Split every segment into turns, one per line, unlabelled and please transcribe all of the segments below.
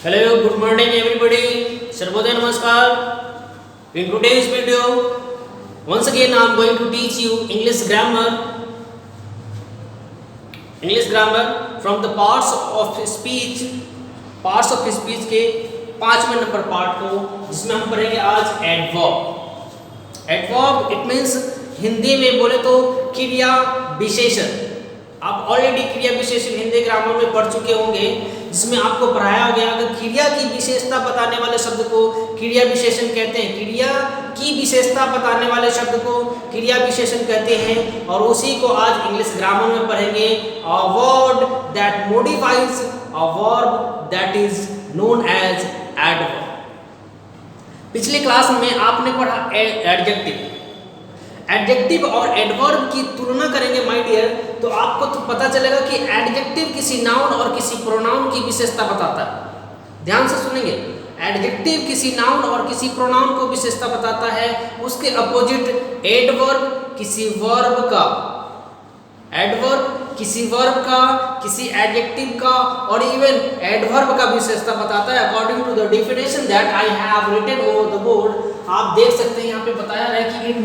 Hello, good morning everybody. Sarvodaya Namaskar. In today's video, once again I am going to teach you English grammar. English grammar from the parts of speech. Parts of speech के 5वें number part को, जिसमें हम पढ़ेंगे आज adverb. Adverb it means Hindi में बोले तो क्रिया विशेषण. आप ऑलरेडी क्रिया विशेषण हिंदी ग्रामर में पढ़ चुके होंगे, जिसमें आपको पढ़ाया गया कि क्रिया की विशेषता बताने वाले शब्द को क्रिया विशेषण कहते हैं. क्रिया की विशेषता बताने वाले शब्द को क्रिया विशेषण कहते हैं, और उसी को आज इंग्लिश ग्रामर में पढ़ेंगे. A word that modifies a verb that is known as adverb. पिछली क्लास में आपने पढ़ा एडजेक्टिव. एडजेक्टिव और एडवर्ब की तुलना करेंगे माय डियर, तो आपको तो पता चलेगा कि एडजेक्टिव किसी नाउन और किसी प्रोनाउन की विशेषता बताता है. ध्यान से सुनेंगे. एडजेक्टिव किसी नाउन और किसी प्रोनाउन को विशेषता बताता है. उसके अपोजिट एडवर्ब किसी वर्ब का, एडवर्ब किसी वर्ब का, किसी एडजेक्टिव का और इवन एडवर्ब का विशेषता बताता है. According to the definition that I have written over the board, आप देख सकते हैं यहाँ पे बताया है कि it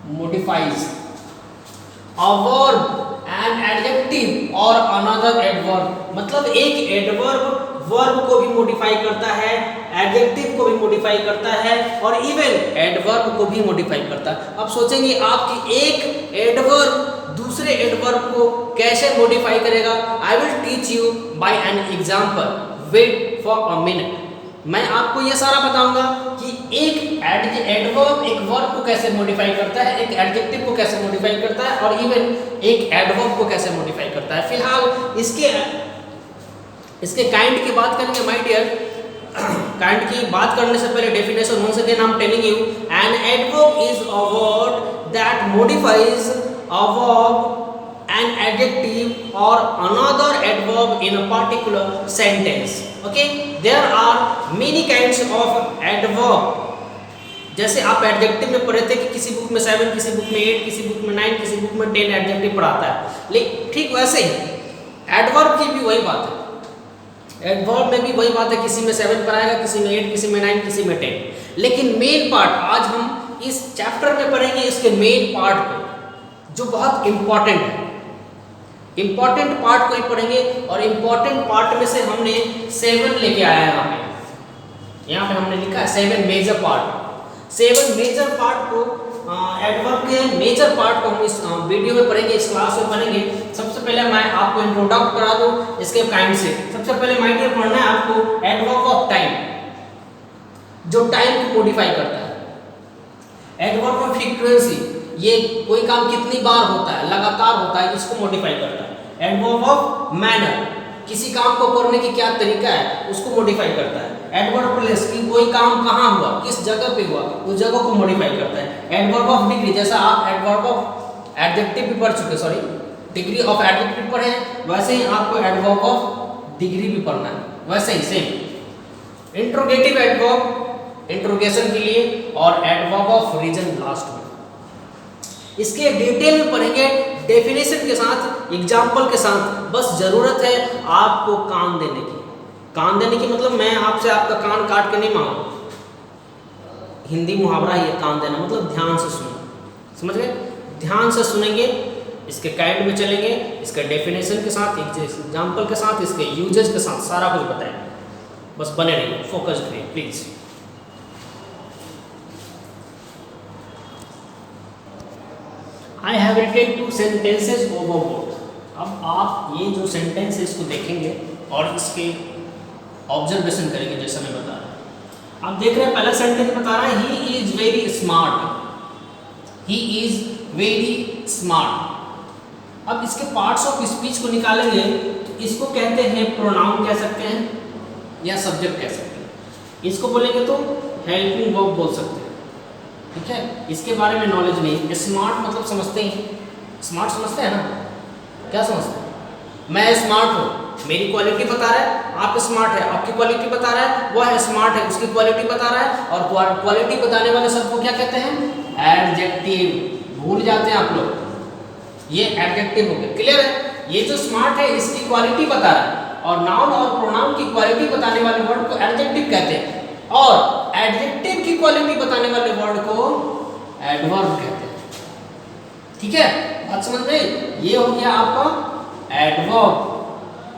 modifies a verb an adjective or another adverb. मतलब एक एडवर्ब वर्ब को भी मॉडिफाई करता है, एडजेक्टिव को भी मॉडिफाई करता है और इवन एडवर्ब को भी मॉडिफाई करता है. अब सोचेंगे आप कि एक एडवर्ब दूसरे एडवर्ब को कैसे मॉडिफाई करेगा. I will teach you by an example. Wait for a minute. मैं आपको ये सारा बताऊंगा कि एक एडवर्ब एक वर्ब को कैसे मॉडिफाई करता है, एक एडजेक्टिव को कैसे मॉडिफाई करता है और इवन एक एडवर्ब को कैसे मॉडिफाई करता है. फिलहाल इसके काइंड की बात करेंगे माय डियर. काइंड की बात करने से पहले definition once again I am telling you. An adverb is a word that modifies a verb, an adjective or another adverb in a particular sentence. Okay, there are many kinds of adverb. जैसे आप adjective में पढ़े थे कि किसी book में 7, किसी book में 8, किसी बुक में 9, किसी बुक में 10 एडजेक्टिव पढ़ाता है. लेकिन ठीक वैसे ही एडवर्ब की भी वही बात है. एडवर्ब में भी वही बात है, किसी में 7 पढ़ाएगा, किसी में 8, किसी में 9, किसी में 10. लेकिन मेन पार्ट आज हम इस चैप्टर में पढ़ेंगे, इसके मेन पार्ट को जो बहुत इंपॉर्टेंट है. इंपॉर्टेंट पार्ट को ही पढ़ेंगे और इंपॉर्टेंट पार्ट में से हमने 7 लेके आया है. यहाँ पे हमने लिखा है 7 मेजर पार्ट. 7 मेजर पार्ट को एडवर्ब के मेजर पार्ट को हम इस वीडियो में पढ़ेंगे, इस क्लास में पढ़ेंगे. सबसे पहले मैं आपको इंट्रोडक्ट करा दूं इसके काइंड से. सबसे पहले माय डियर पढ़ना है आपको एडवर्ब ऑफ टाइम, जो टाइम को मॉडिफाई करता है. एडवर्ब ऑफ फ्रीक्वेंसी, ये कोई काम कितनी बार होता है, लगातार होता है, इसको मॉडिफाई करता है. एडवर्ब ऑफ मैनर, किसी काम को करने की क्या तरीका है उसको मॉडिफाई करता है. एडवर्ब प्लेस, कि कोई काम कहाँ हुआ, किस जगह पे हुआ, उस जगह को मॉडिफाई करता है. एडवर्ब ऑफ डिग्री, जैसा आप एडवर्ब ऑफ एडजेक्टिव भी पढ़ चुके, सॉरी डिग्री ऑफ एडजेक्टिव पढ़े हैं, वैसे ही आपको एडवर्ब ऑफ डिग्री भी पढ़ना है. वैसे ही सेम इंट्रोगेटिव एडवर्ब इंट्रोगेशन के लिए, और एडवर्ब ऑफ रीजन लास्ट में. इसके डिटेल में पढ़ेंगे डेफिनेशन के साथ, एग्जाम्पल के साथ. बस जरूरत है आपको कान देने की. कान देने की मतलब मैं आपसे आपका कान काट के नहीं मांगू. हिंदी मुहावरा ही है कान देना, मतलब ध्यान से सुनो. समझ गए? ध्यान से सुनेंगे, इसके काइंड में चलेंगे, इसके डेफिनेशन के साथ, एग्जाम्पल के साथ, इसके यूजेस के साथ सारा कुछ बताएंगे. बस बने रहिए, फोकस करिए please. I have written 2 sentences overboard. अब आप ये जो सेंटेंस है इसको देखेंगे और इसके ऑब्जर्वेशन करेंगे जैसा मैं बता रहा हूँ. आप देख रहे हैं पहला सेंटेंस बता रहा है he is very smart. He is very smart. अब इसके पार्ट्स ऑफ स्पीच को निकालेंगे तो इसको कहते हैं प्रोनाउन कह सकते हैं या सब्जेक्ट कह सकते हैं. इसको बोलेंगे तो हेल्पिंग वर्ब बोल सकते हैं. ठीक है, इसके बारे में नॉलेज नहीं. स्मार्ट मतलब समझते ही, स्मार्ट समझते हैं ना, क्या समझते हैं? मैं स्मार्ट हूँ, मेरी क्वालिटी बता रहा है. आप स्मार्ट है, आपकी क्वालिटी बता रहा है. वह है स्मार्ट है, उसकी क्वालिटी बता रहा है. और क्वालिटी बताने वाले शब्द को क्या कहते हैं? एडजेक्टिव. भूल जाते हैं आप लोग, ये एडजेक्टिव हो गया. क्लियर है? ये जो स्मार्ट है इसकी क्वालिटी बता रहा है और नाउन और प्रोनाउन की क्वालिटी बताने वाले वर्ड को एडजेक्टिव कहते हैं और एडजेक्टिव की क्वालिटी बताने वाले वर्ड को एडवर्ब कहते हैं। ठीक है, बात समझ में? ये हो गया आपका एडवर्ब।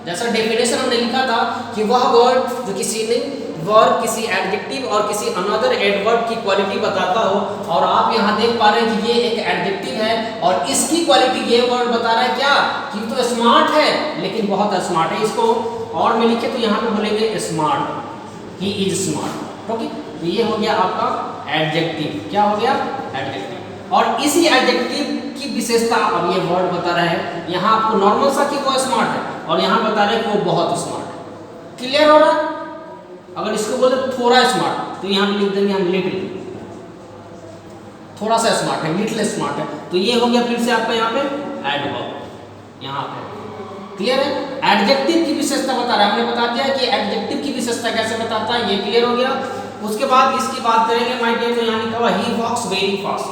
जैसा डेफिनेशन हमने लिखा था कि वह वर्ड जो किसी ने वर्ब, किसी एडजेक्टिव और किसी अनदर एडवर्ब की क्वालिटी बताता हो, और आप यहाँ देख पा रहे हैं कि ये एक एडजेक्टिव है और इसकी क्वालिटी ये वर्ड बता रहा है क्या कि तो स्मार्ट है, लेकिन बहुत स्मार्ट है। इसको और में लिखे तो यहाँ पे बोलेंगे smart, he is smart. Okay, तो ये हो गया आपका एडजेक्टिव। क्या हो गया? एडजेक्टिव। और इसी एडजेक्टिव की विशेषता अब ये वर्ड बता रहा है। यहाँ आपको नॉर्मल सा कि वो स्मार्ट है और यहाँ बता रहे हैं कि वो बहुत स्मार्ट है। क्लियर हो रहा है? अगर इसको बोले थोड़ा स्मार्ट तो यहाँ पे लिख देंगे हम लिटिल, थोड़ा सा स्मार्ट है, लिटिल स्मार्ट है। तो ये हो गया फिर से आपका यहाँ पे एडवर्ब। यहाँ पे क्लियर है? एडजेक्टिव की विशेषता बता रहा है। हमने बता दिया कि एडजेक्टिव की विशेषता कैसे बताता है, ये क्लियर हो गया। उसके बाद इसकी बात करेंगे माय डियर, तो यहाँ लिखा हुआ ही वॉक्स वेरी फास्ट,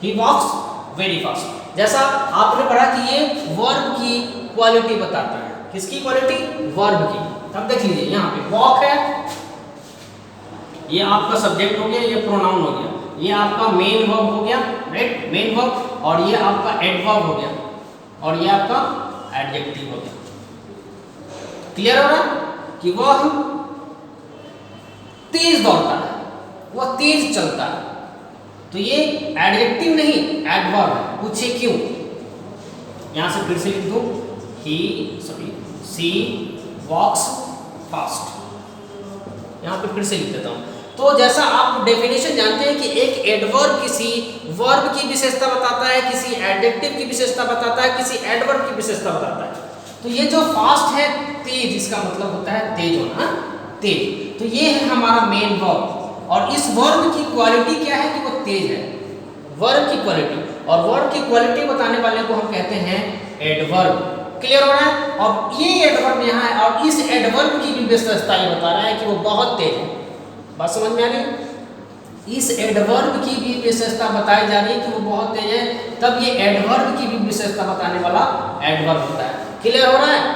ही वॉक्स वेरी फास्ट। जैसा आपने पढ़ा कि ये वर्ब की क्वालिटी बताता है। किसकी क्वालिटी? वर्ब की। अब देख लीजिए यहाँ पे वॉक है, ये आपका सब्जेक्ट हो गया, ये प्रोनाउन हो गया, ये आपका मेन वर्ब हो गया, राइट, मेन वर्ब, और ये आपका एडवर्ब हो गया, और ये आपका एडजेक्टिव हो गया। क्लियर हो रहा है कि वह तेज दौड़ता है, वह तेज चलता है। तो ये एडजेक्टिव नहीं एडवर्ब है। पूछिए क्यों? यहां से फिर से लिख दो, सी वॉक्स फास्ट। यहां पे फिर से लिख देता हूं। तो जैसा आप डेफिनेशन जानते हैं कि एक एडवर्ब किसी वर्ब की विशेषता बताता है, किसी एडजेक्टिव की विशेषता बताता है, किसी एडवर्ब की विशेषता बताता है। तो ये जो फास्ट है, तेज, इसका मतलब होता है तेज होना, तेज। तो ये है हमारा मेन वर्ब, और इस वर्ब की क्वालिटी क्या है कि वो तेज है, वर्ब की क्वालिटी। और वर्ब की क्वालिटी बताने वाले को हम कहते हैं एडवर्ब। क्लियर हो रहा है? और ये एडवर्ब यहाँ है, और इस एडवर्ब की भी विशेषता ये बता रहा है कि वो बहुत तेज है। बात समझ में आ रही है? इस एडवर्ब की भी विशेषता बताई जा रही है कि वो बहुत तेज है, तब ये एडवर्ब की भी विशेषता बताने वाला एडवर्ब होता है। क्लियर हो रहा है?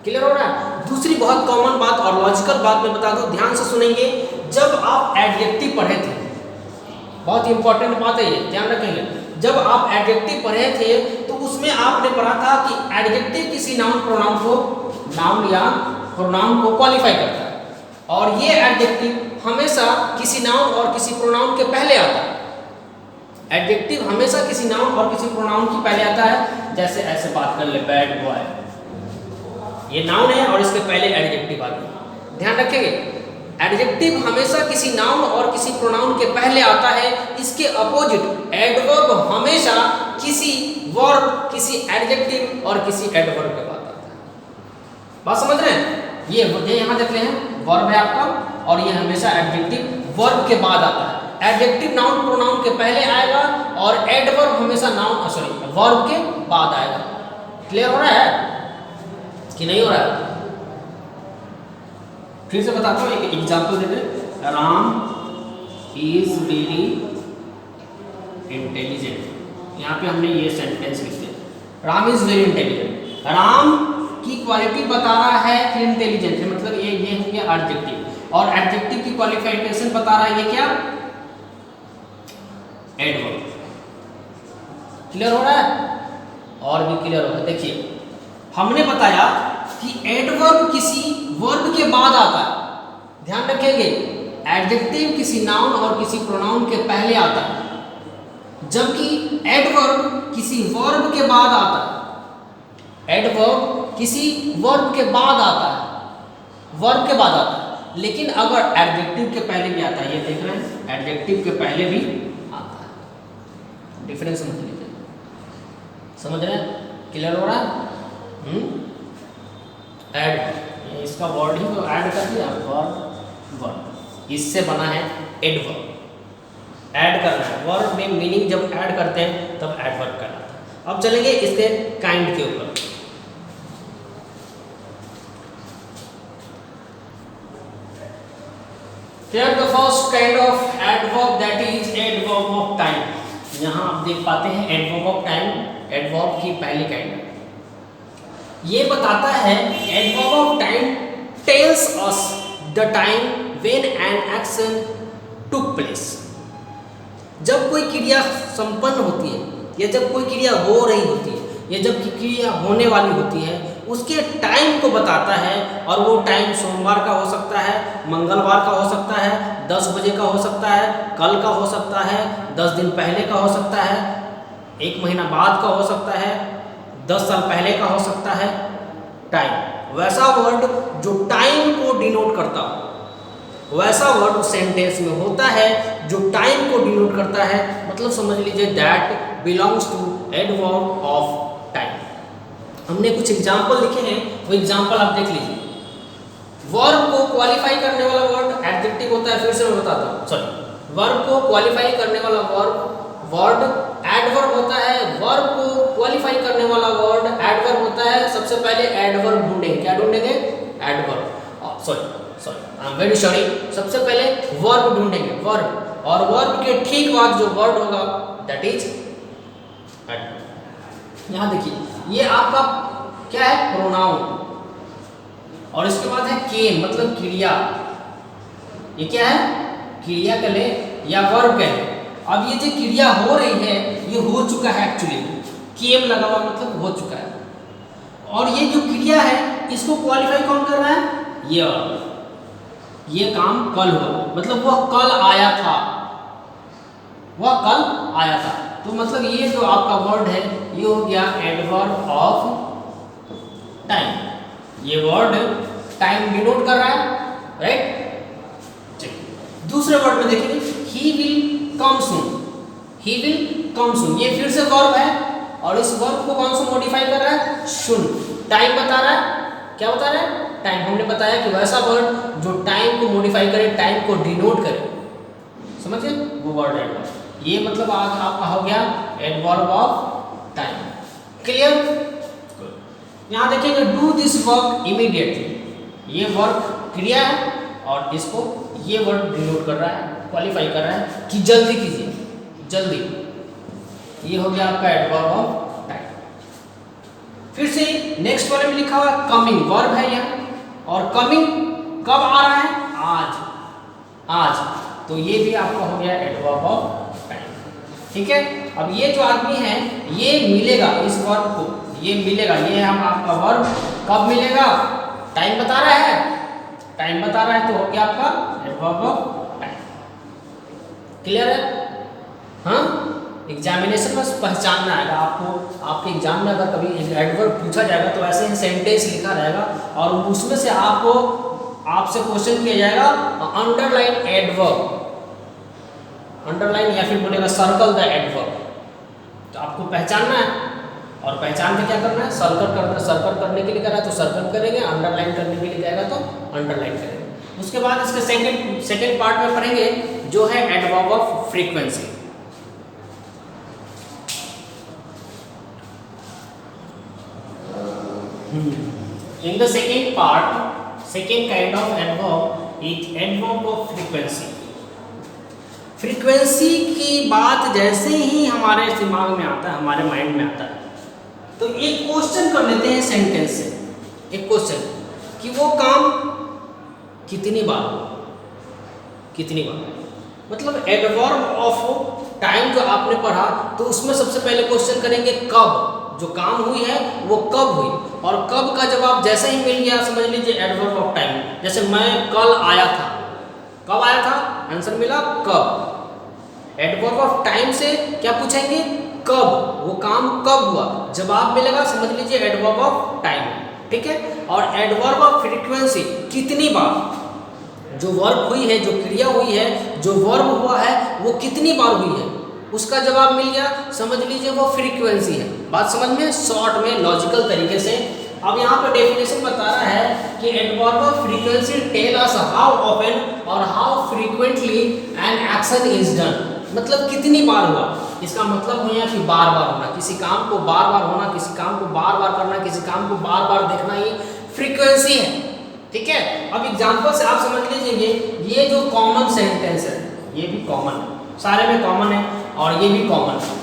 क्लियर हो रहा है? दूसरी बहुत कॉमन बात और लॉजिकल बात मैं बता दूं, ध्यान से सुनेंगे। जब आप एडजेक्टिव पढ़े थे, बहुत इंपॉर्टेंट बात है ये, ध्यान रखेंगे। जब आप एडजेक्टिव पढ़े थे तो उसमें आपने पढ़ा था कि एडजेक्टिव किसी नाउन प्रोनाउन को, नाउन या प्रोनाउन को क्वालिफाई करता है, और ये एडजेक्टिव हमेशा किसी नाउन और किसी प्रोनाउन के पहले आता है। एडजेक्टिव हमेशा किसी नाउन और किसी प्रोनाउन के पहले आता है। जैसे ऐसे बात कर ले, बैड बॉय, ये नाउन है और इसके पहले एडजेक्टिव आ गया। ध्यान रखेंगे, एडजेक्टिव हमेशा किसी नाउन और किसी प्रोनाउन के पहले आता है। इसके अपोजिट एडवर्ब हमेशा किसी वर्ब, किसी एडजेक्टिव और किसी एडवर्ब के बाद आता है। बात समझ रहे हैं? ये यहाँ देख रहे हैं, वर्ब है आपका, और ये हमेशा एडजेक्टिव वर्ब के बाद आता है। एडजेक्टिव नाउन प्रोनाउन के पहले आएगा और एडवर्ब हमेशा वर्ब के बाद आएगा। क्लियर हो रहा है कि नहीं हो रहा है? फिर से बताता हूँ, एक एग्जाम्पल देते। Ram is very intelligent. यहाँ पे हमने ये सेंटेंस लिख दिया, Ram is very intelligent. Ram की क्वालिटी बता रहा है कि इंटेलिजेंट है, मतलब ये हो गया एडजेक्टिव, और एडजेक्टिव की क्वालिफिकेशन बता रहा है ये क्या? एडवर्ब। क्लियर हो रहा है? और भी क्लियर होगा। देखिए, हमने बताया कि एडवर्ब किसी वर्ब के बाद आता है। ध्यान रखेंगे, एडजेक्टिव किसी नाउन और किसी प्रोनाउन के पहले आता है, जबकि एडवर्ब किसी वर्ब के बाद आता है। एडवर्ब किसी वर्ब के बाद आता है, वर्ब के बाद आता है। लेकिन अगर एडजेक्टिव के पहले भी आता है, ये देख रहे हैं, एडजेक्टिव के पहले भी आता है। डिफरेंस समझ लीजिए, समझ रहे हैं? क्लियर हो रहा है? ऐड, इसका वर्ड ही तो ऐड कर दिया, वर्ब, इससे बना है एडवर्ब। ऐड करना है, वर्ब में मीनिंग जब ऐड करते हैं तब एडवर्ब कहलाता है। अब चलेंगे इसके काइंड के ऊपर। Here the first kind of adverb, that is adverb of time. यहाँ आप देख पाते हैं adverb of time, adverb की पहली kind है। ये बताता है adverb of time tales us the time when an action took place. जब कोई क्रिया संपन्न होती है या जब कोई क्रिया हो रही होती है या जब क्रिया होने वाली होती है उसके टाइम को बताता है। और वो टाइम सोमवार का हो सकता है, मंगलवार का हो सकता है, 10 बजे का हो सकता है, कल का हो सकता है, 10 दिन पहले का हो सकता है, 1 महीना बाद का हो सकता है, 10 साल पहले का हो सकता है। टाइम वैसा वर्ड जो टाइम को डिनोट करता हो, वैसा वर्ड उस सेंटेंस में होता है जो टाइम को डिनोट करता है। मतलब समझ लीजिए that belongs to adverb of time. हमने कुछ एग्जाम्पल लिखे हैं, वो एग्जाम्पल आप देख लीजिए। वर्ब को क्वालिफाई करने वाला वर्ड एडजेक्टिव होता है, फिर से मैं बताता हूँ, सॉरी, वर्ब को क्वालिफाई करने वाला वर्ड एडवर्ब होता है। वर्ब को क्वालिफाई करने वाला वर्ड एडवर्ब होता है। सबसे पहले एडवर्ब ढूंढेंगे, क्या ढूंढेंगे? Adverb, sorry I am very sorry, सबसे पहले वर्ब ढूंढेंगे, वर्ब, और वर्ब के ठीक बाद जो वर्ड होगा दैट इज एडवर्ब। यहाँ देखिए ये आपका क्या है? प्रोनाउन, और इसके बाद है केम मतलब क्रिया। ये क्या है? क्रिया कह ले या वर्ब कह ले। अब ये जो क्रिया हो रही है ये हो चुका है, एक्चुअली केम लगा हुआ मतलब हो चुका है। और ये जो क्रिया है इसको क्वालिफाई कौन कर रहा है? ये काम कल हुआ, मतलब वह कल आया था, वह कल आया था। तो मतलब ये जो आपका वर्ड है ये हो गया एडवर्ब ऑफ टाइम। ये वर्ड टाइम डिनोट कर रहा है, राइट। चलिए दूसरे वर्ड में देखेंगे, he will come soon. He will come सून, ये फिर से वर्ब है और इस वर्ब को कौन सा मॉडिफाई कर रहा है? शुन। टाइम बता रहा है, क्या बता रहा है? टाइम। हमने बताया कि वैसा वर्ड जो टाइम को मॉडिफाई करे, टाइम को डिनोट करे, समझिए, वो वर्ड एडवर्ब। ये मतलब आज आपका हो गया एडवर्ब ऑफ टाइम। क्लियर? यहाँ देखेंगे डू दिस वर्क इमीडिएटली। ये वर्क क्रिया है और इसको ये वर्ड डिनोट कर रहा है, क्वालिफाई कर रहा है कि जल्दी कीजिए, जल्दी। ये हो गया आपका एडवर्ब ऑफ टाइम। फिर से नेक्स्ट वाले में लिखा हुआ कमिंग, वर्ब है यहाँ, और कमिंग कब आ रहा है? आज। तो ये भी आपका हो गया एडवर्ब ऑफ टाइम, ठीक है। अब ये जो आदमी है ये मिलेगा इस वर्ब को, ये मिलेगा, ये हम आपका वर्ब कब मिलेगा? टाइम बता रहा है, टाइम बता रहा है, तो हो गया आपका एडवर्ब ऑफ टाइम। क्लियर है? हाँ, एग्जामिनेशन में पहचानना है आपको। आपके एग्जाम में अगर कभी एडवर्ब पूछा जाएगा तो ऐसे ही सेंटेंस लिखा रहेगा और उसमें से आपसे क्वेश्चन किया जाएगा अंडरलाइन एडवर्ब, अंडरलाइन या फिर बोलेगा सर्कल द एडवर्ब। तो आपको पहचानना है और पहचान के क्या करना है? सर्कल करने के लिए करा तो सर्कल करेंगे, अंडरलाइन करने के लिए कहेगा तो अंडरलाइन करेंगे। उसके बाद इसके सेकेंड पार्ट में पढ़ेंगे जो है adverb of frequency. In the second part, second kind of adverb is adverb of frequency. Frequency की बात जैसे ही हमारे दिमाग में आता है, हमारे माइंड में आता है, तो एक क्वेश्चन कर लेते हैं सेंटेंस से। एक क्वेश्चन कि वो काम कितनी बार, मतलब एडवर्ब ऑफ टाइम जो आपने पढ़ा तो उसमें सबसे पहले क्वेश्चन करेंगे कब, जो काम हुई है वो कब हुई, और कब का जवाब जैसे ही मिल गया समझ लीजिए एडवर्ब ऑफ टाइम। जैसे मैं कल आया था, कब आया था? आंसर मिला कब। एडवर्ब ऑफ टाइम से क्या पूछेंगे? कब, वो काम कब हुआ, जवाब मिलेगा समझ लीजिए एडवर्ब ऑफ टाइम, ठीक है। और एडवर्ब ऑफ फ्रीक्वेंसी कितनी बार, जो वर्ब हुई है, जो क्रिया हुई है, जो वर्ब हुआ है वो कितनी बार हुई है, उसका जवाब मिल गया, समझ लीजिए वो फ्रीक्वेंसी है। बात समझ में? शॉर्ट में लॉजिकल तरीके से। अब यहाँ पर डेफिनेशन बता रहा है कि adverb of frequency tell us how often और how frequently an action is done, मतलब कितनी बार हुआ। इसका मतलब हुआ कि बार बार होना, किसी काम को बार बार होना, किसी काम को बार बार करना, किसी काम को बार बार देखना, ये फ्रीक्वेंसी है, ठीक है। अब एग्जाम्पल से आप समझ लीजिए, ये जो कॉमन सेंटेंस है ये भी कॉमन है, सारे में कॉमन है और ये भी कॉमन है।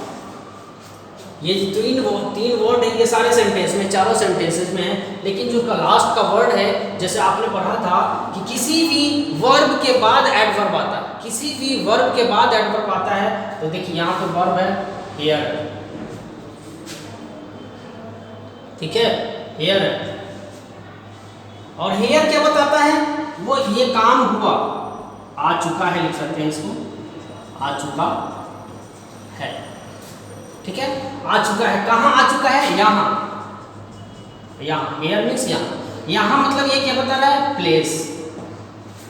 ये तीन वर्ड है, ये सारे सेंटेंस में, चारों सेंटेंसेस में है, लेकिन जो लास्ट का वर्ड है, जैसे आपने पढ़ा था कि किसी भी वर्ब के बाद एडवर्ब आता है, किसी भी वर्ब के बाद एडवर्ब आता है, तो देखिए यहाँ पे वर्ब है हियर, ठीक है, हियर है, और हियर क्या बताता है, वो ये काम हुआ, आ चुका है, लिख सकते हैं इसको, आ चुका है, ठीक है, आ चुका है, कहाँ आ चुका है, यहाँ, यहाँ, हियर मीन्स यहाँ, यहाँ मतलब ये क्या बता रहा है, प्लेस,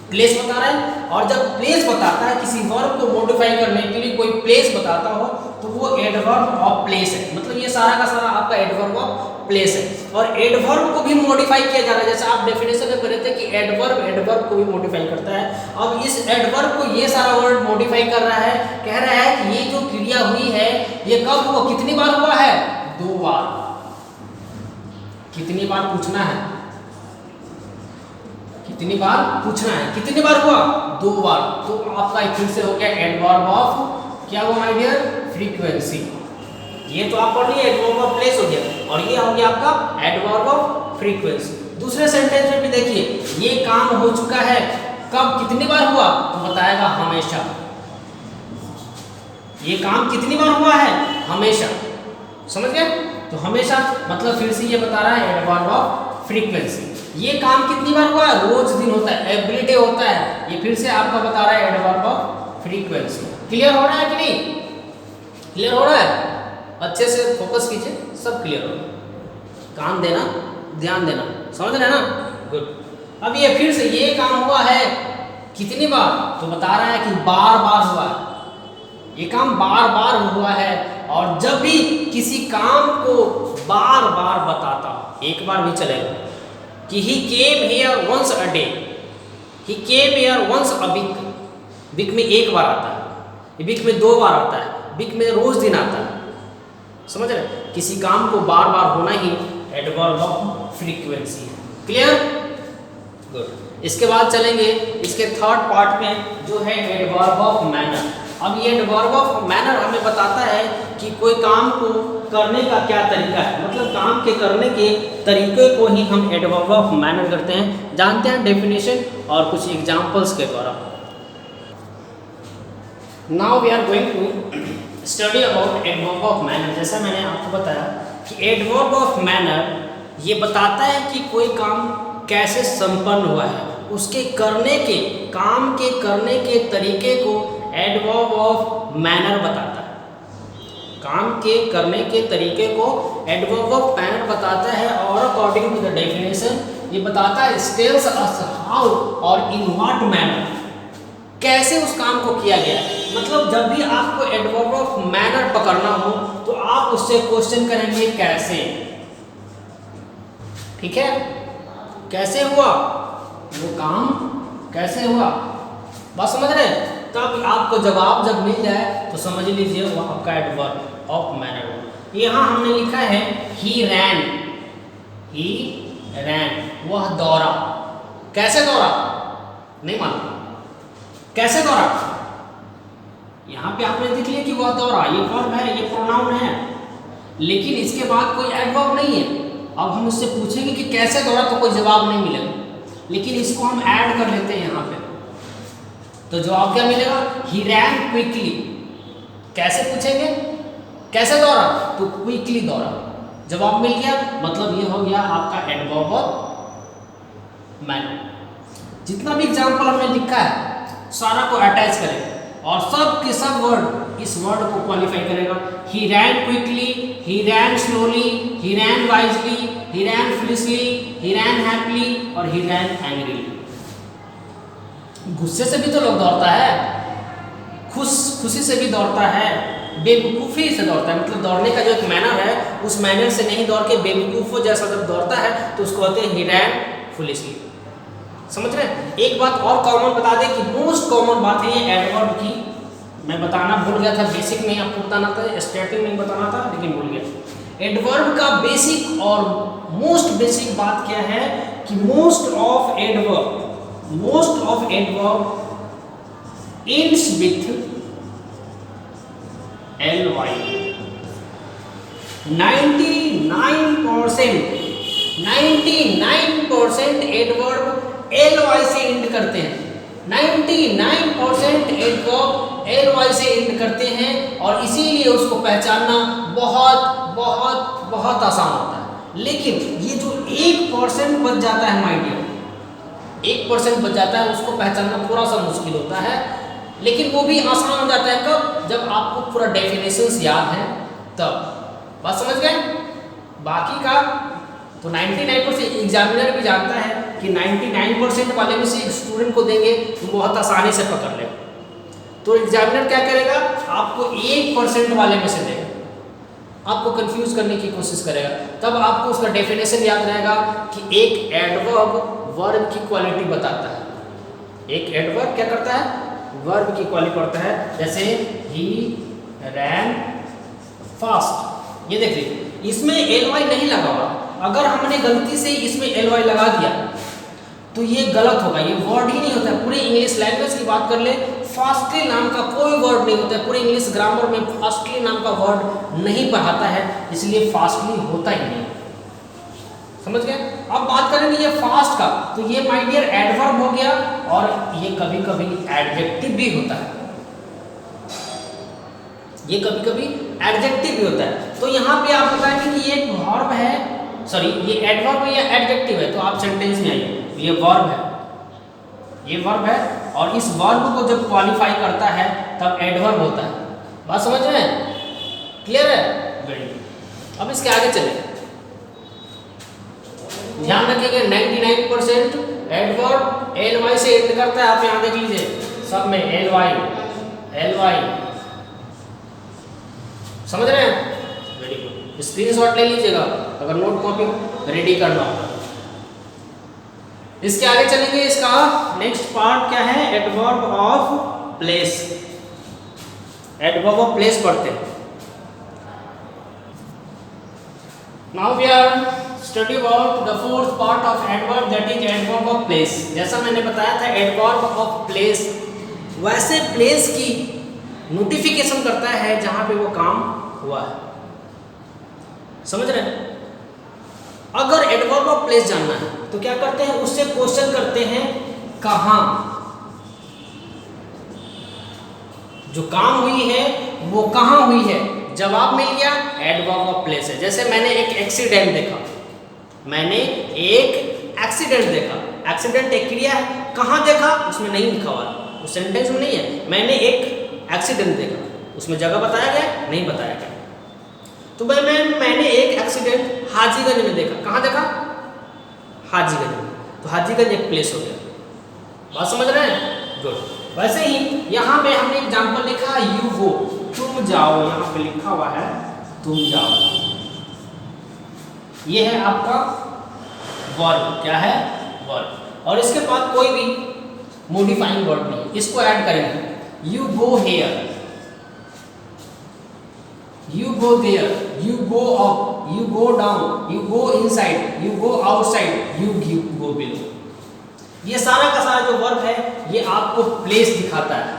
प्लेस बता रहा है, और जब प्लेस बताता है, किसी वर्ब को मॉडिफाई करने के लिए कोई प्लेस बताता हो, तो वो एडवर्ब ऑफ प्लेस है, मतलब ये सारा का सारा आपका एडवर्ब ऑफ प्लेस है, और एडवर्ब को भी मॉडिफाई किया जा रहा है, जैसे आप डेफिनेशन में पढ़े थे कि एडवर्ब एडवर्ब को भी मॉडिफाई करता है। अब इस एडवर्ब को ये सारा वर्ड मॉडिफाई कर रहा है, कह रहा है कि ये जो क्रिया हुई है, ये कब हुआ, कितनी बार हुआ है, 2 बार, कितनी बार पूछना है, कितनी बार पूछना है, कितनी बार हुआ, 2 बार, तो आपका फिर से हो गया एडवर्ब ऑफ, क्या हुआ माय डियर, फ्रीक्वेंसी। ये तो आप पढ़ लिए, एडवर्ब ऑफ प्लेस हो गया, और ये हो गया आपका एडवर्ब ऑफ फ्रीक्वेंसी। दूसरे सेंटेंस में भी देखिए, ये काम हो चुका है, कब, कितनी बार हुआ, तो बताएगा हमेशा, ये काम कितनी बार हुआ है, हमेशा, समझ गए, तो हमेशा मतलब फिर से ये बता रहा है एडवर्ब ऑफ फ्रीक्वेंसी। ये काम कितनी बार हुआ है, रोज दिन होता है, एवरीडे होता है, ये फिर से आपका बता रहा है एडवर्ब ऑफ फ्रीक्वेंसी। क्लियर हो रहा है कि नहीं, क्लियर हो रहा है, अच्छे से फोकस कीजिए, सब क्लियर हो, कान देना, ध्यान देना, समझ रहे हैं ना, गुड। अब ये फिर से ये काम हुआ है कितनी बार, तो बता रहा है कि बार बार हुआ है, ये काम बार बार हुआ है, और जब भी किसी काम को बार बार बताता हो, एक बार भी चलेगा, कि he came here once a day, he came here once a week, week में एक बार आता है, वीक में 2 बार आता है, वीक में रोज दिन आता है, समझ रहे, किसी काम को बार बार होना ही एडवर्ब ऑफ फ्रीक्वेंसी है। Clear, good. इसके बाद चलेंगे इसके थर्ड पार्ट में, जो है एडवर्ब ऑफ मैनर। अब ये एडवर्ब ऑफ मैनर हमें बताता है कि कोई काम को करने का क्या तरीका है, मतलब काम के करने के तरीके को ही हम एडवर्ब ऑफ मैनर करते हैं। जानते हैं डेफिनेशन और कुछ एग्जाम्पल्स के द्वारा। Now we are going to study about adverb of manner. जैसा मैंने आपको बताया कि एडवर्ब ऑफ मैनर ये बताता है कि कोई काम कैसे संपन्न हुआ है, उसके करने के, काम के करने के तरीके को एडवर्ब ऑफ मैनर बताता है। काम के करने के तरीके को एडवर्ब ऑफ मैनर बताता है, और अकॉर्डिंग टू द डेफिनेशन ये बताता है टेल्स अस हाउ और इन व्हाट मैनर, कैसे उस काम को किया गया। मतलब जब भी आपको एडवर्ब ऑफ मैनर पकड़ना हो तो आप उससे क्वेश्चन करेंगे कैसे, ठीक है, कैसे हुआ वो काम, कैसे हुआ, बात समझ रहे। तब आपको जवाब जब मिल जाए तो समझ लीजिए वो आपका एडवर्ब ऑफ मैनर हो। यहाँ हमने लिखा है ही रैन, ही रैन, वह दौड़ा, कैसे दौड़ा, नहीं मालूम, कैसे दौड़ा, यहाँ पे आपने देख लिया कि वह दौड़ा, ये वर्ब है, ये प्रोनाउन है, लेकिन इसके बाद कोई एडवर्ब नहीं है। अब हम उससे पूछेंगे कि कैसे दौड़ा, तो कोई जवाब नहीं मिलेगा, लेकिन इसको हम ऐड कर लेते हैं यहाँ पे, तो जवाब क्या मिलेगा, ही रैन क्विकली। कैसे पूछेंगे, कैसे दौड़ा, तो क्विकली दौड़ा, जवाब मिल गया, मतलब ये हो गया आपका एडवर्ब ऑफ मैनर। जितना भी एग्जाम्पल हमने लिखा है सारा को अटैच करेगा और सब के सब वर्ड इस वर्ड को क्वालिफाई करेगा। ही रैन क्विकली, ही रैन स्लोली, ही रैन वाइजली, ही रैन फुलिशली, ही रैन हैप्पीली और ही रैन एंग्रीली। गुस्से से भी तो लोग दौड़ता है, खुशी से भी दौड़ता है, बेवकूफ़ी से दौड़ता है, मतलब दौड़ने का जो एक मैनर है उस मैनर से नहीं दौड़ के बेवकूफ़ों जैसा जब दौड़ता है तो उसको कहते हैं ही रैन फुलिशली। समझ रहे। एक बात और कॉमन बता दें कि मोस्ट कॉमन बात है ये एडवर्ब की, मैं बताना भूल गया था, बेसिक में आपको बताना था, स्टार्टिंग में बताना था लेकिन भूल गया। एडवर्ब का बेसिक और मोस्ट बेसिक बात क्या है कि most of adverb ends with ly। 99% 99% adverb ly से एंड करते हैं। 99% एडवर्ब ly से एंड करते हैं और इसीलिए उसको पहचानना बहुत बहुत बहुत आसान होता है। लेकिन ये जो 1% बच जाता है माय डियर, 1% बच जाता है, उसको पहचानना थोड़ा सा मुश्किल होता है, लेकिन वो भी आसान हो जाता है कब, जब आपको पूरा डेफिनेशंस याद है तब। बात समझ गए? बाकी का तो 99% एग्जामिनर भी जानता है कि 99% वाले में से एक स्टूडेंट को देंगे तो बहुत आसानी से पकड़ ले, तो एग्जामिनर क्या करेगा, आपको 1% वाले में से देगा, आपको कंफ्यूज करने की कोशिश करेगा। तब आपको उसका डेफिनेशन याद रहेगा कि एक एडवर्ब वर्ब की क्वालिटी बताता है। एक एडवर्ब क्या करता है, वर्ब की क्वालिटी करता है। जैसे ही रैन फास्ट, ये देखिए इसमें ly नहीं लगा हुआ, अगर हमने गलती से इसमें ly लगा दिया तो ये गलत होगा, ये वर्ड ही नहीं होता है। पूरे इंग्लिश लैंग्वेज की बात कर ले, फास्टली नाम का कोई वर्ड नहीं होता है। पूरे इंग्लिश ग्रामर में फास्टली नाम का वर्ड नहीं पढ़ाता है, इसलिए फास्टली होता ही नहीं। समझ गए? अब बात करेंगे ये फास्ट का, तो ये माय डियर एडवर्ब हो गया और ये कभी कभी एडजेक्टिव भी होता है, ये कभी कभी एडजेक्टिव भी होता है। तो यहाँ पे आप बताएंगे कि ये वर्ब है, सॉरी ये एडवर्ब है या एडजेक्टिव है, तो आप सेंटेंस में आइए, ये वर्ब है, ये वर्ब है और इस वर्ब को जब क्वालिफाई करता है तब एडवर्ब होता है। बात समझ रहे हैं? क्लियर है? Very good. अब इसके आगे चले, ध्यान रखिएगा 99% एडवर्ब ly से एंड करता है। आप यहाँ देख लीजिए सब में ly, समझ रहे हैं? Very good. स्क्रीनशॉट ले लीजिएगा अगर नोट कॉपी रेडी करना होगा। इसके आगे चलेंगे, इसका नेक्स्ट पार्ट क्या है, adverb of place. Adverb of place पढ़ते हैं। Now we are study about the fourth part of adverb, that is adverb of place. जैसा मैंने बताया था एडवर्ब ऑफ प्लेस वैसे प्लेस की नोटिफिकेशन करता है जहां पे वो काम हुआ है। समझ रहे हैं? अगर एडवर्ब ऑफ प्लेस जानना है तो क्या करते हैं, उससे क्वेश्चन करते हैं कहां, जो काम हुई है वो कहां हुई है, जवाब मिल गया एडवर्ब ऑफ प्लेस है। जैसे मैंने एक एक्सीडेंट देखा, मैंने एक एक्सीडेंट देखा, एक्सीडेंट एक क्रिया है, कहां देखा उसमें नहीं लिखा हुआ, उस सेंटेंस में नहीं है। मैंने एक एक्सीडेंट देखा, उसमें जगह बताया गया नहीं बताया गया। तो मैंने एक एक्सीडेंट हाजीगंज में देखा, कहां देखा, हाजीगंज में, तो हाजीगंज एक प्लेस हो गया। बात समझ रहे हैं? गुड। वैसे ही यहाँ पे हमने एग्जाम्पल लिखा यू गो, तुम जाओ, यहाँ पे लिखा हुआ है तुम जाओ, ये है आपका वर्ब। क्या है? वर्ब। और इसके बाद कोई भी मॉडिफाइंग वर्ड नहीं, इसको ऐड करेंगे। You go here, you go there, you go up, you go down, you go inside, you go outside, you go below। ये सारा का सारा जो वर्ब है ये आपको प्लेस दिखाता है।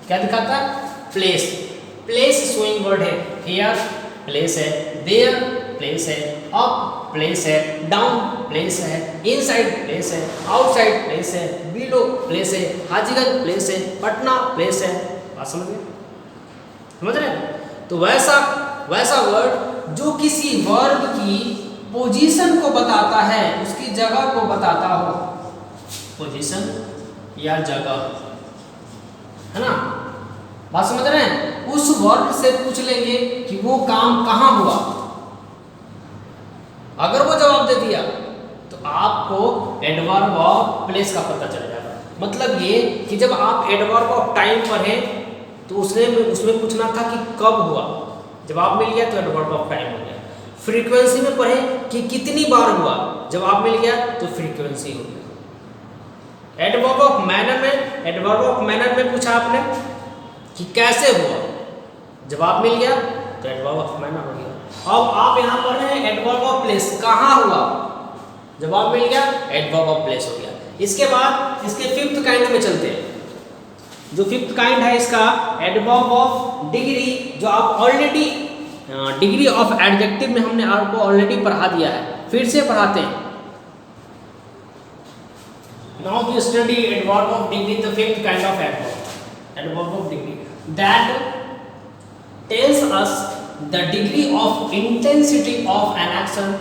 क्या दिखाता है? प्लेस। प्लेस शोइंग वर्ड है, हियर प्लेस है, देयर प्लेस है, अप प्लेस है, डाउन प्लेस है, इनसाइड प्लेस है, आउटसाइड प्लेस है, बिलो प्लेस है, हाजीगंज प्लेस है, पटना प्लेस है। बात समझ गए? समझ रहे हैं? तो वैसा वर्ड जो किसी वर्ब की पोजीशन को बताता है, उसकी जगह को बताता हो, पोजीशन या जगह, है ना? बात समझ रहे हैं? उस वर्ब से पूछ लेंगे कि वो काम कहाँ हुआ। अगर वो जवाब दे दिया तो आपको एडवर्ब ऑफ प्लेस का पता चल जाएगा। मतलब ये कि जब आप एडवर्ब ऑफ टाइम पढ़ें तो उसमें पूछना था कि कब हुआ, जवाब मिल गया तो एडवर्ब ऑफ टाइम हो गया। फ्रीक्वेंसी में पढ़े कि कितनी बार हुआ, जवाब मिल गया तो फ्रीक्वेंसी हो गया। एडवर्ब ऑफ मैनर में पूछा आपने कि कैसे हुआ, जवाब मिल गया तो एडवर्ब ऑफ मैनर हो गया। अब आप यहाँ पढ़ रहे हैं एडवर्ब ऑफ प्लेस, कहाँ हुआ, जवाब मिल गया एडवर्ब ऑफ प्लेस हो गया। इसके बाद इसके फिफ्थ काइंड में चलते हैं। जो फिफ्थ काइंड है इसका एडवर्ब ऑफ डिग्री, जो आप ऑलरेडी डिग्री ऑफ एडजेक्टिव में हमने आपको ऑलरेडी पढ़ा दिया है, फिर से पढ़ाते हैं। Now we study adverb of degree, the fifth kind of adverb, adverb of degree that tells us the degree of intensity of an action,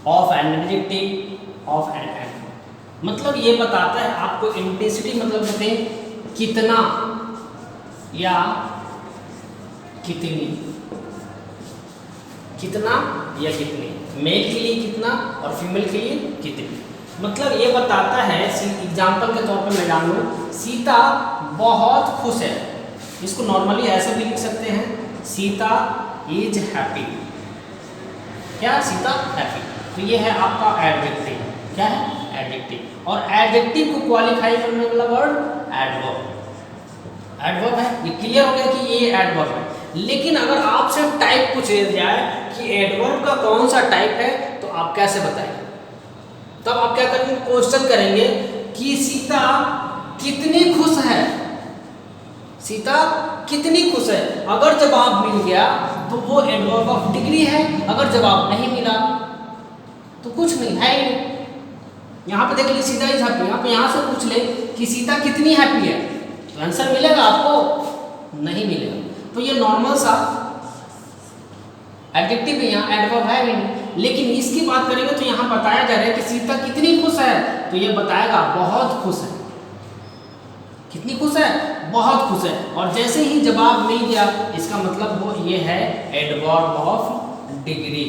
of an adjective, of an adverb. मतलब ये बताता है आपको इंटेंसिटी, मतलब कहते हैं कितना या कितनी, कितना या कितनी, मेल के लिए कितना और फीमेल के लिए कितनी। मतलब ये बताता है, एग्जाम्पल के तौर पे मैं डाल लूँ, सीता बहुत खुश है, इसको नॉर्मली ऐसे भी लिख सकते हैं, सीता इज हैप्पी। क्या? सीता हैप्पी। तो ये है आपका एडजेक्टिव। क्या है? एडजेक्टिव। और एडजेक्टिव को क्वालिफाई करने वाला वर्ड एडवर्ब, एडवर्ब है। ये क्लियर हो गया कि ये एडवर्ब है। लेकिन अगर आपसे टाइप पूछ जाए कि एडवर्ब का कौन सा टाइप है, तो आप कैसे बताएंगे? तब आप क्या करेंगे? क्वेश्चन करेंगे कि सीता कितनी खुश है, सीता कितनी खुश है। अगर जवाब मिल गया तो वो एडवर्ब ऑफ डिग्री है, अगर जवाब नहीं मिला तो कुछ नहीं है ही नहीं। यहाँ पे देख लीजिए, सीता इज हैप्पी, यहाँ पे यहाँ से पूछ ले कि सीता कितनी हैप्पी है, तो आंसर मिलेगा आपको? नहीं मिलेगा। तो ये नॉर्मल सा एडजेक्टिव है, यहाँ एडवर्ब है भी नहीं। लेकिन इसकी बात करेंगे तो यहाँ बताया जा रहा है कि सीता कितनी खुश है, तो ये बताएगा बहुत खुश है। कितनी खुश है? बहुत खुश है। और जैसे ही जवाब मिल गया, इसका मतलब वो ये है adverb of degree,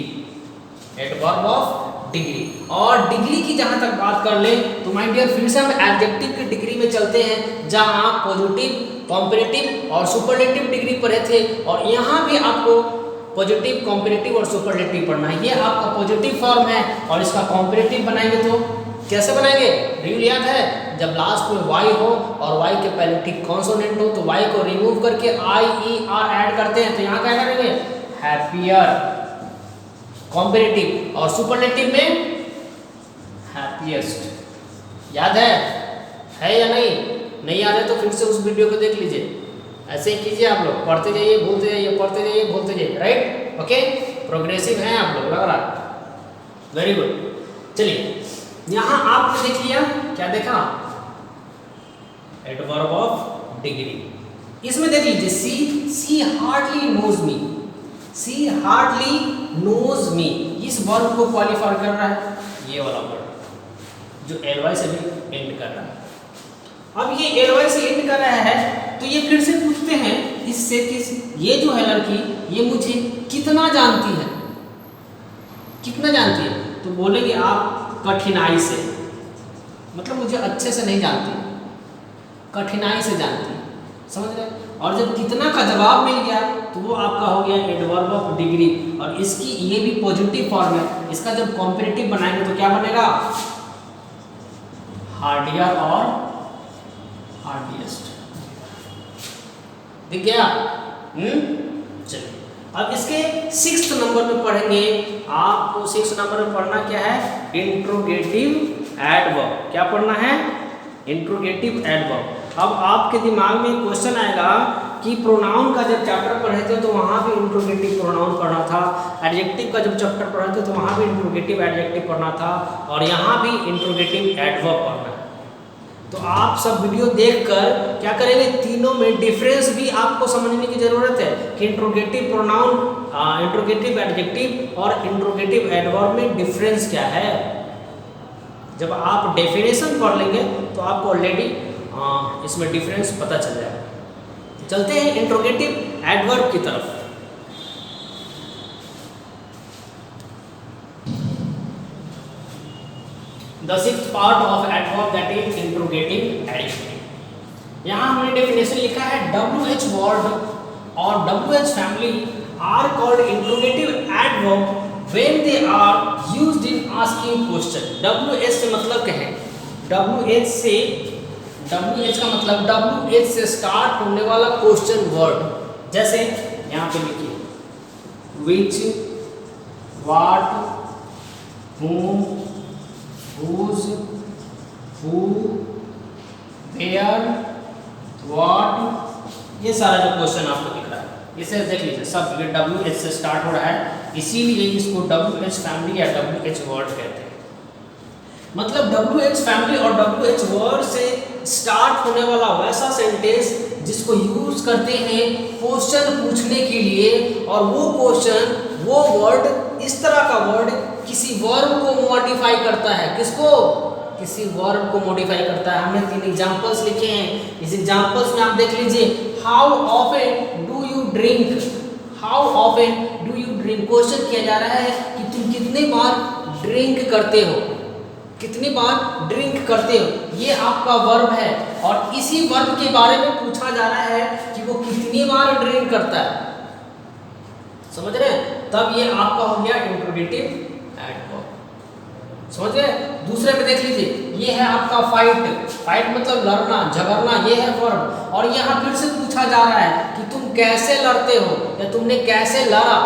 adverb of degree. और डिग्री की जहाँ तक बात कर ले तो माय डियर, फिर से हम एडजेक्टिव की डिग्री में चलते हैं, जहाँ आप पॉजिटिव, कॉम्पैरेटिव और सुपरलेटिव डिग्री पढ़े थे। और यहाँ भी आपको पॉजिटिव, कॉम्पैरेटिव और सुपरलेटिव पढ़ना है। ये आपका पॉजिटिव फॉर्म है और इसका कॉम्पैरेटिव बनाएंगे तो कैसे बनाएंगे? रियल याद है, जब लास्ट में वाई हो और वाई के पहले ठीक कॉन्सोनेंट हो तो वाई को रिमूव करके आई ई आर ऐड करते हैं, तो यहाँ क्या करेंगे? हैप्पियर, कॉम्पैरेटिव। और सुपरलेटिव में हैप्पीएस्ट। याद है या नहीं? नहीं याद है तो फिर से उस वीडियो को देख लीजिए। ऐसे ही कीजिए आप लोग, पढ़ते जाइए, भूलते जाइए, पढ़ते जाइए, भूलते जाइए। राइट? ओके, प्रोग्रेसिव हैं आप लोग, लग रहा। Very good. चलिए, यहाँ आपने देख लिया, क्या देखा? Adverb of degree. इसमें देख लीजिए, सी हार्डली नोज मी, सी हार्डली नोज मी, इस वर्ब को क्वालिफाई कर रहा है ये वाला वर्ड जो एलवाई से भी एंड कर रहा है। अब ये एलवाई से एंड कर रहा है तो ये फिर से पूछते हैं इससे कि ये जो है लड़की, ये मुझे कितना जानती है, कितना जानती है? तो बोलेंगे आप कठिनाई से, मतलब मुझे अच्छे से नहीं जानती, कठिनाई से जानती, समझ रहे? और जब कितना का जवाब मिल गया तो वो आपका हो गया एडवर्ब ऑफ डिग्री। और इसकी ये भी पॉजिटिव फॉर्म है। इसका जब कॉम्पैरेटिव बनाएंगे तो क्या बनेगा? हार्डियर और हार्डिएस्ट। दिख गया? चलिए, अब इसके 6th नंबर में पढ़ेंगे। आपको 6th नंबर में पढ़ना क्या है? Interrogative adverb. क्या पढ़ना है? Interrogative adverb. अब आपके दिमाग में क्वेश्चन आएगा कि प्रोनाउन का जब चैप्टर पढ़े थे तो वहाँ भी इंट्रोगेटिव प्रोनाउन पढ़ना था, एडजेक्टिव का जब चैप्टर पढ़े थे तो वहाँ भी इंट्रोगेटिव एडजेक्टिव पढ़ना था, और यहाँ भी इंट्रोगेटिव एडवर्ब पढ़ना है। तो आप सब वीडियो देखकर क्या करेंगे? तीनों में डिफरेंस भी आपको समझने की जरूरत है कि इंट्रोगेटिव प्रोनाउन, इंट्रोगेटिव एडजेक्टिव और इंट्रोगेटिव एडवर्ब में डिफरेंस क्या है। जब आप डेफिनेशन पढ़ लेंगे तो आपको ऑलरेडी इसमें डिफरेंस पता चल जाएगा। चलते हैं इंट्रोगेटिव एडवर्ब की तरफ। The 6th part of adverb, that is interrogative adjective। यहाँ हमने डेफिनेशन लिखा है, WH word और WH family are called interrogative adverb when they are used in asking question। WH से मतलब क्या है? WH का मतलब WH से स्टार्ट होने वाला क्वेश्चन वर्ड। जैसे यहाँ पे लिखिए, which, what, whom, whose, who, where, what, ये सारा जो क्वेश्चन आपको दिख रहा है, इसे देख लीजिए, सब ये WH से स्टार्ट हो रहा है, इसीलिए इसको WH फैमिली या WH वर्ड कहते हैं। मतलब WH फैमिली और WH वर्ड से स्टार्ट होने वाला वैसा सेंटेंस जिसको यूज करते हैं क्वेश्चन पूछने के लिए, और वो क्वेश्चन, वो वर्ड, इस तरह का वर्ड किसी वर्ब को मॉडिफाई करता है। किसको? किसी वर्ब को मॉडिफाई करता है। हमने 3 एग्जांपल्स लिखे हैं, इस एग्जांपल्स में आप देख लीजिए, how often do you drink, how often do you drink, question किया जा रहा है कि तुम कितने बार ड्रिंक करते हो, कितनी बार ड्रिंक करते हो, ये आपका वर्ब है, और इसी वर्ब के बारे में पूछा जा रहा है कि वो कितनी बार ड्रिंक करता है। समझ रहे हैं? तब ये आपका हो गया इंट्रोगेटिव एडवर्ब। समझ गए? दूसरे पे देख लीजिए, ये है आपका फाइट, फाइट मतलब लड़ना, झगड़ना, ये है वर्ब, और यहाँ फिर से पूछा जा रहा है कि तुम कैसे लड़ते हो, या तुमने कैसे लड़ा,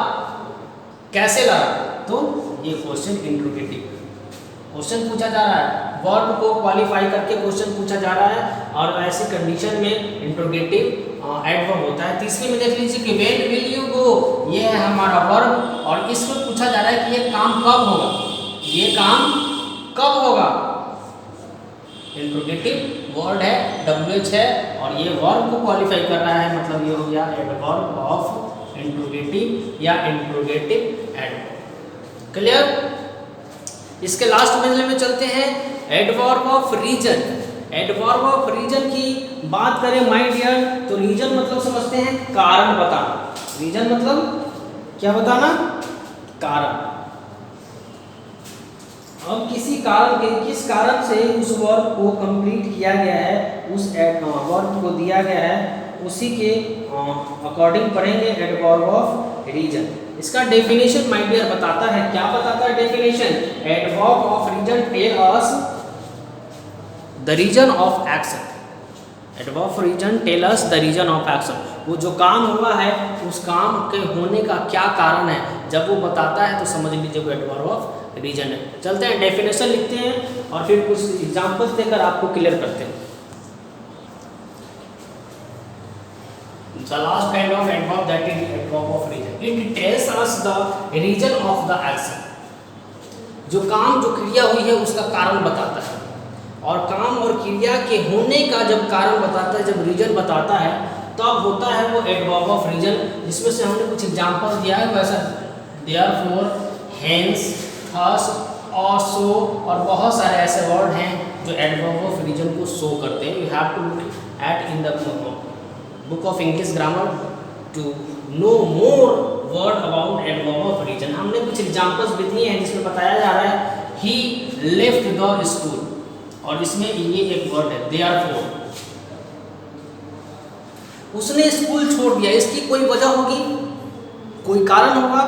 कैसे लड़ा, तो ये क्वेश्चन इंट्रोगेटिव क्वेश्चन पूछा जा रहा है, वर्ब को क्वालिफाई करके क्वेश्चन पूछा जा रहा है, और ऐसी कंडीशन में इंट्रोगेटिव एडवर्ब होता है। तीसरे में देख लीजिए कि व्हेन विल यू गो, ये है हमारा वर्ब, और इसमें पूछा जा रहा है कि ये काम कब होगा, ये काम कब होगा, इंट्रोगेटिव वर्ड है, WH है, और ये वर्ब को क्वालिफाई कर रहा है, मतलब ये हो गया एडवर्ब ऑफ इंट्रोगेटिव या इंट्रोगेटिव एडवर्ब। क्लियर? इसके लास्ट मंजिल में चलते हैं, adverb of reason. Adverb of reason की बात करें माय डियर, तो रीजन मतलब समझते हैं कारण बताना। रीजन मतलब क्या बताना? कारण। अब किसी कारण के, किस कारण से उस वर्ब को कंप्लीट किया गया है, उस वर्ब को दिया गया है, उसी के अकॉर्डिंग पढ़ेंगे एडवर्ब ऑफ रीजन। इसका डेफिनेशन माय डियर बताता है, क्या बताता है definition? Adverb of reason tell us the reason of action. Adverb of reason tell us the reason of action, वो जो काम हुआ है उस काम के होने का क्या कारण है, जब वो बताता है तो समझ लीजिए वो एडवर्ब ऑफ रीजन है। चलते हैं डेफिनेशन लिखते हैं और फिर कुछ एग्जांपल्स देकर आपको क्लियर करते हैं। The last kind of adverb, that is adverb of reason. It tells us the reason of the action. जो काम, जो क्रिया हुई है उसका कारण बताता है, और काम और क्रिया के होने का जब कारण बताता है, जब रीजन बताता है, तब होता है वो एडवर्ब ऑफ रीजन, जिसमें से हमने कुछ एग्जांपल्स दिया है वैसा therefore, hence, thus, also, और बहुत सारे ऐसे वर्ड हैं जो एडवर्ब ऑफ रीजन को शो करते हैं। You have to look at in the book of English grammar to know more word about adverb of reason. हमने कुछ एग्जांपल्स भी दिए हैं जिसमें बताया जा रहा है ही लेफ्ट द स्कूल, और इसमें ये एक वर्ड है therefore, उसने स्कूल छोड़ दिया। इसकी कोई वजह होगी, कोई कारण होगा,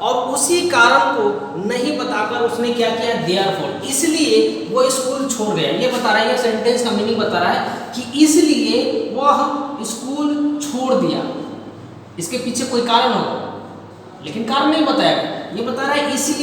और उसी कारण को नहीं बताकर उसने क्या किया, therefore, इसलिए वो स्कूल छोड़ गया। ये बता रहा है, ये सेंटेंस का मीनिंग बता रहा है कि इसलिए वह स्कूल छोड़ दिया। इसके पीछे कोई कारण होगा, लेकिन कारण नहीं बताया, ये बता रहा है इसलिए